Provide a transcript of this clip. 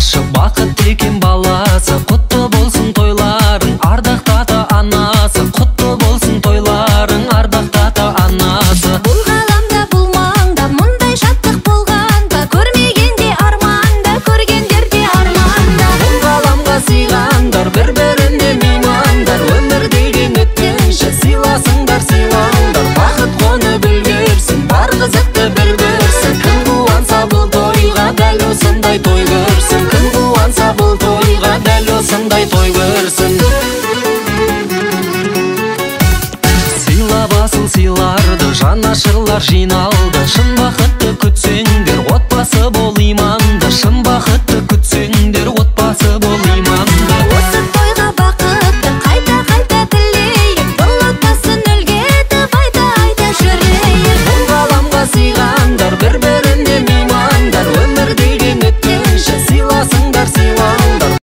ашып бақыт текен баласы. Құтты болсын тойларың, ардақты ата анасы. Құтты болсын тойларың, ардақты ата анасы. Бұл ғаламда бұл маңда мұндай шаттық болғанда, көрмегенде арманда, көргендерде арманда. Бұл ғаламға сыйғандар, бір-біріне меймандар. Өмір деген өткенше сыйласыңдар, сыйлаңдар. Бақыт қонып үлгерсін, бар қызықты бір көрсін. Кім қуанса бұл тойға дәл осындай той көрсін. Кім қуанса бұл тойға дәл осындай той көрсін. Сыйлап асыл сыйларды жанашырлар жиналды. Шын бақытты күтсеңдер, отбасы бол